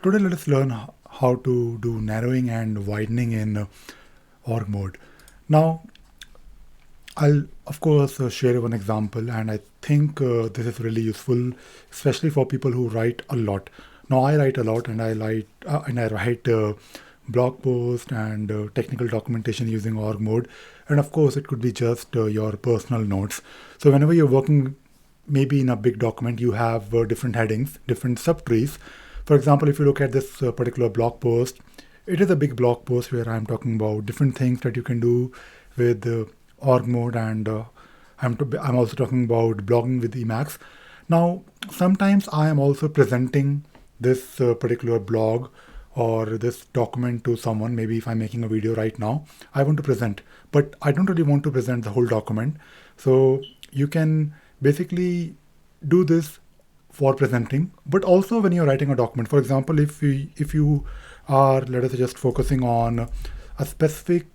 Today let us learn how to do narrowing and widening in org mode. Now I'll of course share one example, and I think this is really useful, especially for people who write a lot. Now I write a lot, and I write blog posts and technical documentation using org mode, and of course it could be just your personal notes. So whenever you're working, maybe in a big document, you have different headings, different subtrees. For example, if you look at this particular blog post, it is a big blog post where I'm talking about different things that you can do with org mode, and I'm also talking about blogging with Emacs. Now, sometimes I am also presenting this particular blog or this document to someone. Maybe if I'm making a video right now, I want to present, but I don't really want to present the whole document. So you can basically do this for presenting, but also when you're writing a document. For example, if you are, let us say, just focusing on a specific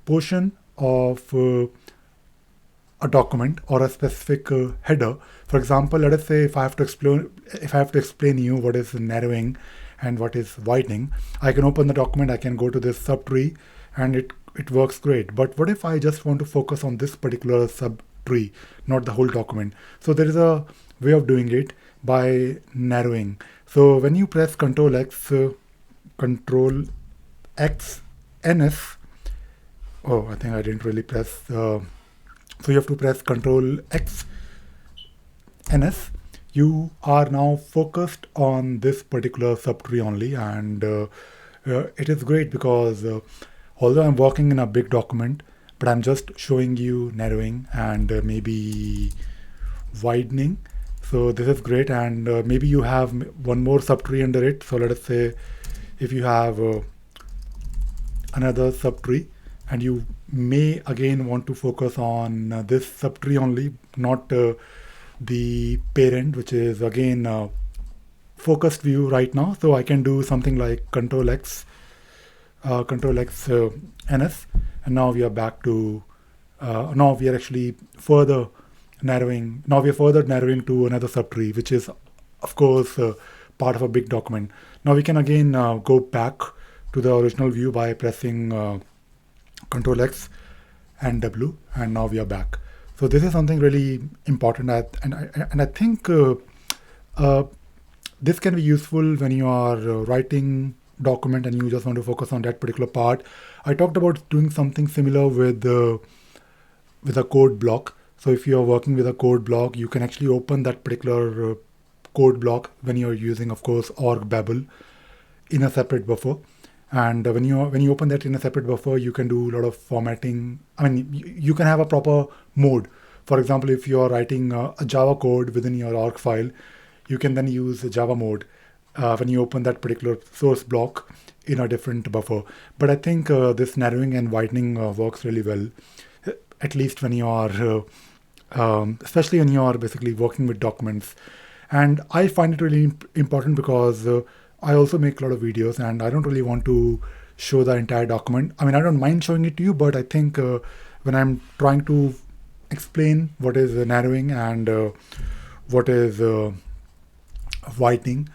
portion of a document or a specific header. For example, let us say if I have to explain you what is narrowing and what is widening, I can open the document, I can go to this subtree, and it works great. But what if I just want to focus on this particular subtree, not the whole document? So there is a way of doing it by narrowing. So when you press Control X NS, oh, I think I didn't really press. So you have to press Control X NS. You are now focused on this particular subtree only, and it is great because although I'm working in a big document, but I'm just showing you narrowing and maybe widening. So this is great, and maybe you have one more subtree under it. So let us say if you have another subtree, and you may again want to focus on this subtree only, not the parent, which is again focused view right now. So I can do something like Control X NS, and now we are back to now we are actually further narrowing. Now we are further narrowing to another subtree, which is of course part of a big document. Now we can again go back to the original view by pressing Control X and W, and now we are back. So this is something really important, and I think this can be useful when you are writing document and you just want to focus on that particular part. I talked about doing something similar with a code block. So if you are working with a code block, you can actually open that particular code block when you're using, of course, org Babel in a separate buffer. And when you open that in a separate buffer, you can do a lot of formatting. I mean, you can have a proper mode. For example, if you are writing a Java code within your org file, you can then use the Java mode when you open that particular source block in a different buffer. But I think this narrowing and widening works really well, at least when you are, especially when you are basically working with documents. And I find it really important because I also make a lot of videos, and I don't really want to show the entire document. I mean, I don't mind showing it to you, but I think when I'm trying to explain what is narrowing and what is widening,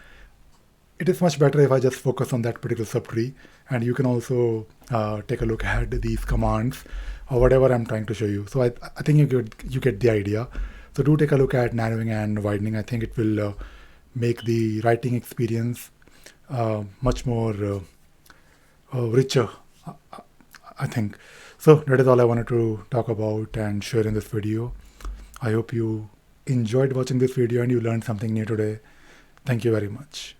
it is much better if I just focus on that particular subtree. And you can also take a look at these commands or whatever I'm trying to show you. So I think you get the idea. So do take a look at narrowing and widening. I think it will make the writing experience much more richer, I think. So that is all I wanted to talk about and share in this video. I hope you enjoyed watching this video and you learned something new today. Thank you very much.